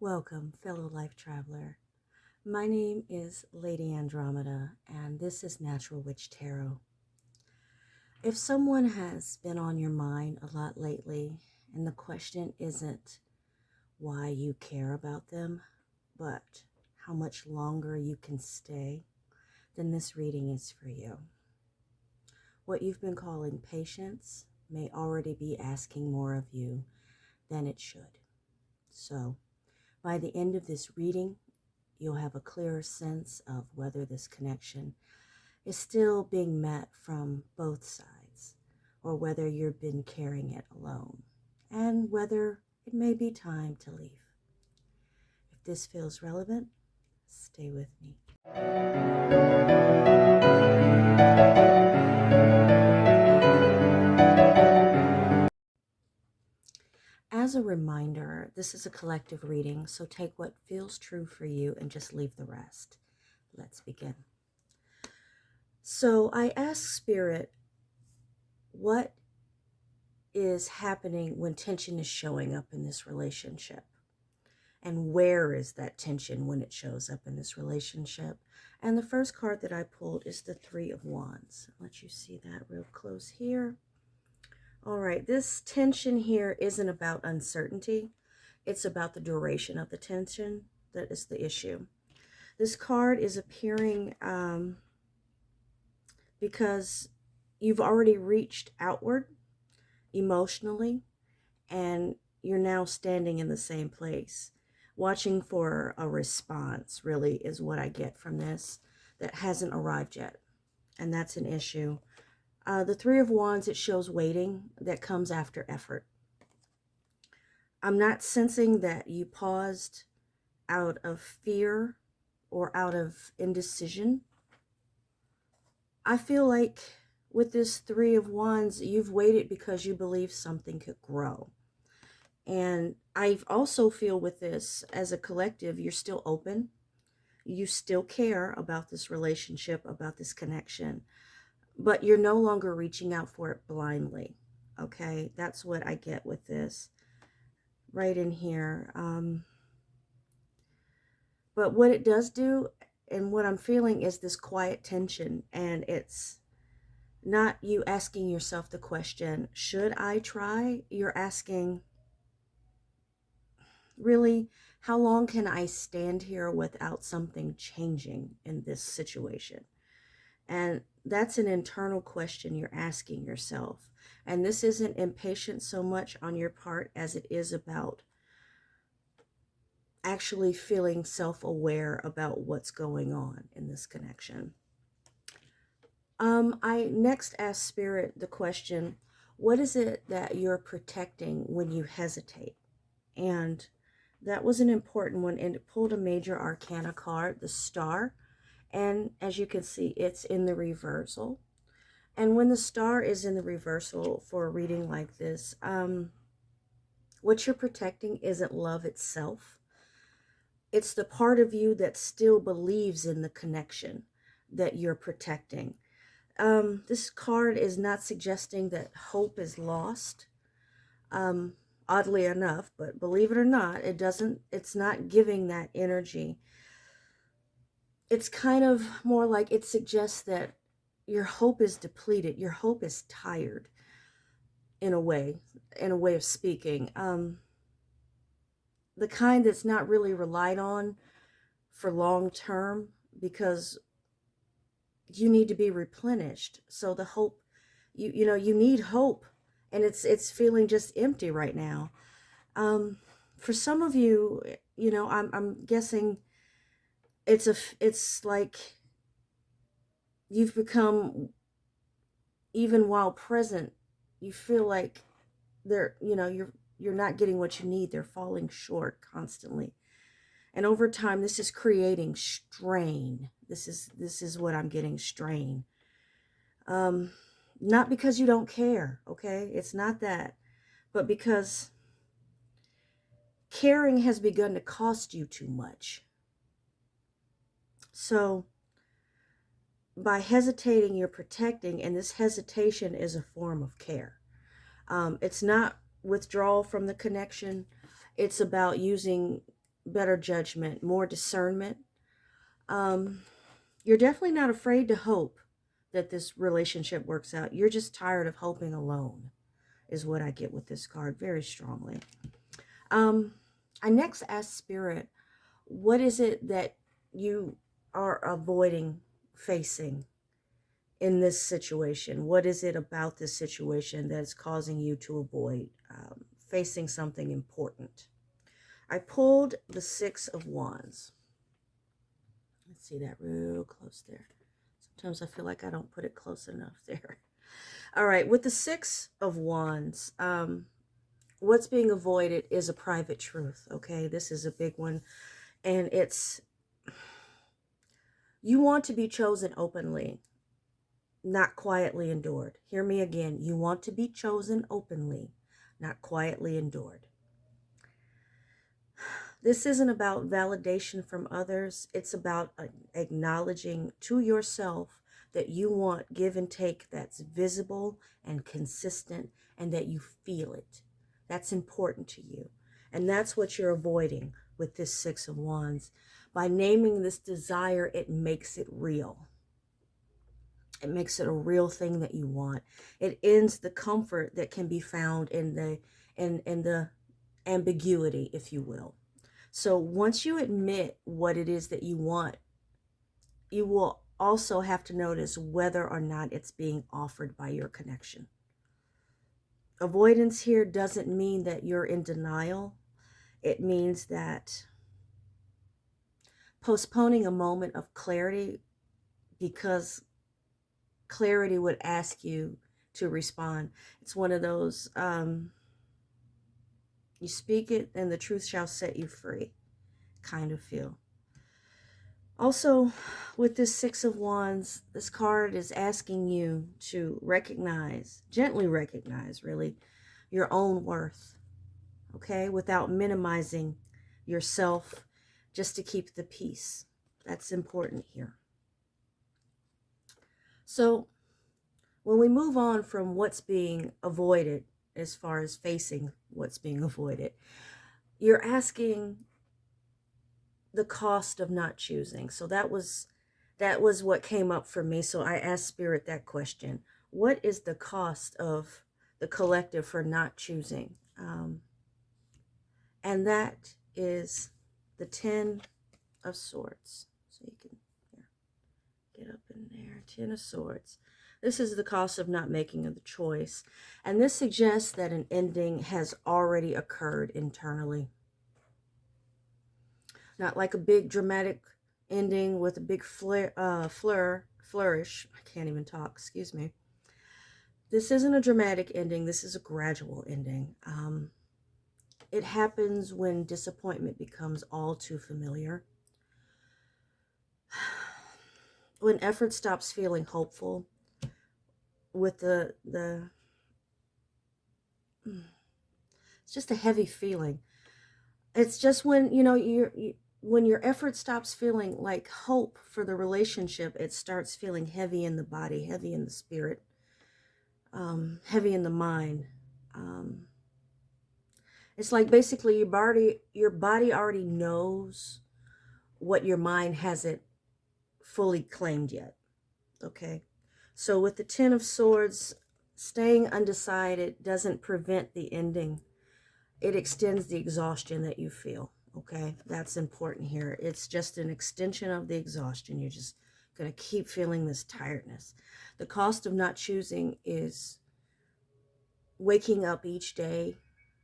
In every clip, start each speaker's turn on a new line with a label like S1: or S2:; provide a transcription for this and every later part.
S1: Welcome, fellow life traveler. My name is Lady Andromeda, and this is Natural Witch Tarot. If someone has been on your mind a lot lately, and the question isn't why you care about them, but how much longer you can stay, then this reading is for you. What you've been calling patience may already be asking more of you than it should. So, by the end of this reading, you'll have a clearer sense of whether this connection is still being met from both sides, or whether you've been carrying it alone, and whether it may be time to leave. If this feels relevant, stay with me. As a reminder, this is a collective reading, so take what feels true for you and just leave the rest. Let's begin. So I asked Spirit, what is happening when tension is showing up in this relationship? And where is that tension when it shows up in this relationship? And the first card that I pulled is the Three of Wands. I'll let you see that real close here. All right, this tension here isn't about uncertainty. It's about the duration of the tension that is the issue. This card is appearing because you've already reached outward emotionally, and you're now standing in the same place, watching for a response, really, is what I get from this, that hasn't arrived yet. And that's an issue. The Three of Wands, it shows waiting that comes after effort. I'm not sensing that you paused out of fear or out of indecision. I feel like with this Three of Wands, you've waited because you believe something could grow. And I also feel with this, as a collective, you're still open. You still care about this relationship, about this connection. But you're no longer reaching out for it blindly. Okay, that's what I get with this right in here. But what it does do, and what I'm feeling, is this quiet tension. And it's not you asking yourself the question, should I try? You're asking, really, how long can I stand here without something changing in this situation? And that's an internal question you're asking yourself. And this isn't impatience so much on your part as it is about actually feeling self-aware about what's going on in this connection. I next asked Spirit the question, what is it that you're protecting when you hesitate? And that was an important one, and it pulled a major arcana card, the Star. And as you can see, it's in the reversal. And when the Star is in the reversal for a reading like this, what you're protecting isn't love itself. It's the part of you that still believes in the connection that you're protecting. This card is not suggesting that hope is lost. Oddly enough, but believe it or not, it's not giving that energy. It's kind of more like it suggests that your hope is depleted. Your hope is tired, in a way of speaking. The kind that's not really relied on for long term, because you need to be replenished. So the hope, you need hope, and it's feeling just empty right now. For some of you, I'm guessing it's like you've become, even while present, you feel like you're not getting what you need. They're falling short constantly. And over time, this is creating strain. This is what I'm getting, strain. Not because you don't care, okay? It's not that. But because caring has begun to cost you too much. So by hesitating, you're protecting, and this hesitation is a form of care. It's not withdrawal from the connection. It's about using better judgment, more discernment. You're definitely not afraid to hope that this relationship works out. You're just tired of hoping alone, is what I get with this card very strongly. I next asked Spirit, what is it that you are avoiding facing in this situation? What is it about this situation that's causing you to avoid facing something important? I pulled the Six of Wands. Let's see that real close there. Sometimes I feel like I don't put it close enough there. All right, with the Six of Wands, what's being avoided is a private truth, okay? This is a big one. And it's, you want to be chosen openly, not quietly endured. Hear me again. You want to be chosen openly, not quietly endured. This isn't about validation from others. It's about acknowledging to yourself that you want give and take that's visible and consistent and that you feel it. That's important to you. And that's what you're avoiding with this Six of Wands. By naming this desire, it makes it real. It makes it a real thing that you want. It ends the comfort that can be found in the ambiguity, if you will. So once you admit what it is that you want, you will also have to notice whether or not it's being offered by your connection. Avoidance here doesn't mean that you're in denial. It means that postponing a moment of clarity, because clarity would ask you to respond. It's one of those, you speak it and the truth shall set you free kind of feel. Also, with this Six of Wands, this card is asking you to recognize, gently recognize, really, your own worth, okay? Without minimizing yourself, just to keep the peace. That's important here. So, when we move on from what's being avoided, as far as facing what's being avoided, you're asking the cost of not choosing. So that was what came up for me. So I asked Spirit that question. What is the cost of the collective for not choosing? And that is the Ten of Swords. So you can get up in there. Ten of Swords. This is the cost of not making the choice. And this suggests that an ending has already occurred internally. Not like a big dramatic ending with a big flourish. I can't even talk, excuse me. This isn't a dramatic ending. This is a gradual ending. It happens when disappointment becomes all too familiar. When effort stops feeling hopeful. With it's just a heavy feeling. It's just when, when your effort stops feeling like hope for the relationship, it starts feeling heavy in the body, heavy in the spirit, heavy in the mind. It's like basically your body already knows what your mind hasn't fully claimed yet. Okay. So with the Ten of Swords, staying undecided doesn't prevent the ending. It extends the exhaustion that you feel. Okay, that's important here. It's just an extension of the exhaustion. You're just going to keep feeling this tiredness. The cost of not choosing is waking up each day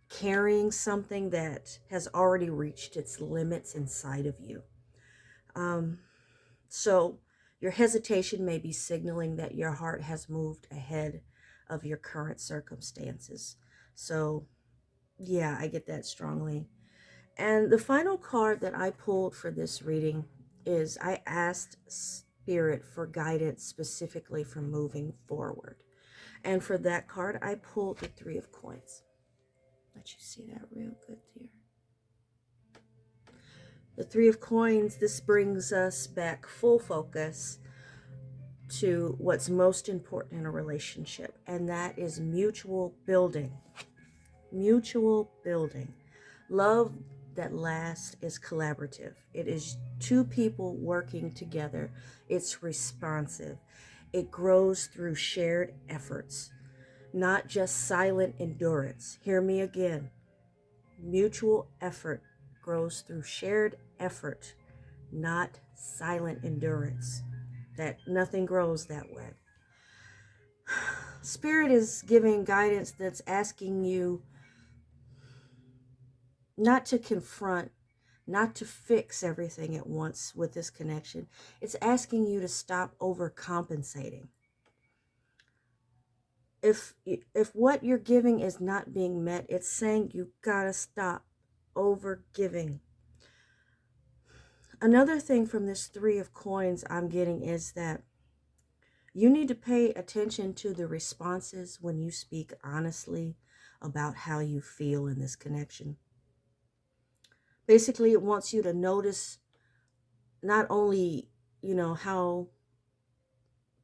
S1: carrying something that has already reached its limits inside of you. So your hesitation may be signaling that your heart has moved ahead of your current circumstances. So yeah, I get that strongly. And the final card that I pulled for this reading is I asked Spirit for guidance specifically for moving forward. And for that card, I pulled the Three of Coins. Let you see that real good here. The Three of Coins, this brings us back full focus to what's most important in a relationship, and that is mutual building. Mutual building. Love that lasts is collaborative. It is two people working together. It's responsive. It grows through shared efforts, not just silent endurance. Hear me again. Mutual effort grows through shared effort, not silent endurance. That nothing grows that way. Spirit is giving guidance that's asking you not to confront, not to fix everything at once with this connection. It's asking you to stop overcompensating. If what you're giving is not being met, it's saying you gotta stop over giving. Another thing from this Three of Coins I'm getting is that you need to pay attention to the responses when you speak honestly about how you feel in this connection. Basically, it wants you to notice not only, how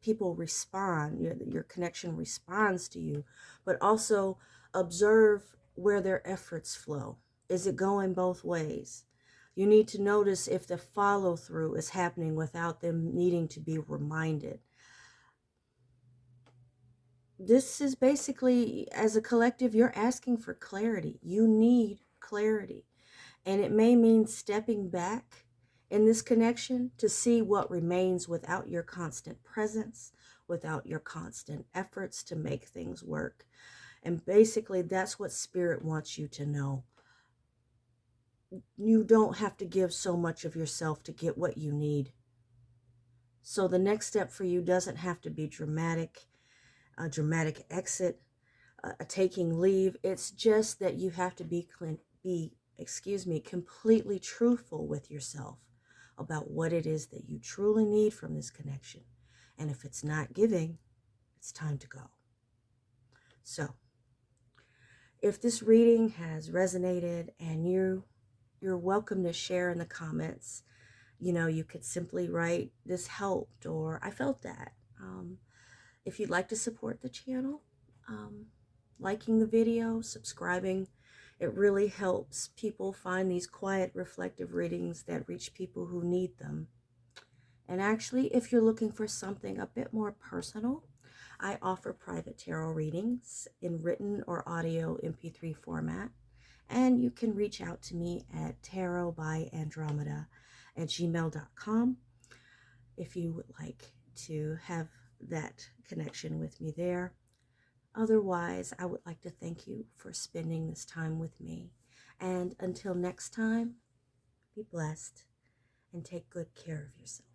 S1: people respond, your connection responds to you, but also observe where their efforts flow. Is it going both ways? You need to notice if the follow through is happening without them needing to be reminded. This is basically, as a collective, you're asking for clarity. You need clarity. And it may mean stepping back in this connection to see what remains without your constant presence, without your constant efforts to make things work. And basically, that's what Spirit wants you to know. You don't have to give so much of yourself to get what you need. So the next step for you doesn't have to be dramatic, a dramatic exit, a taking leave. It's just that you have to be completely truthful with yourself about what it is that you truly need from this connection. And if it's not giving, it's time to go. So, if this reading has resonated, and you're welcome to share in the comments. You could simply write, "This helped," or "I felt that." If you'd like to support the channel, liking the video, subscribing, it really helps people find these quiet, reflective readings that reach people who need them. And actually, if you're looking for something a bit more personal, I offer private tarot readings in written or audio MP3 format. And you can reach out to me at tarotbyandromeda@gmail.com if you would like to have that connection with me there. Otherwise, I would like to thank you for spending this time with me. And until next time, be blessed and take good care of yourself.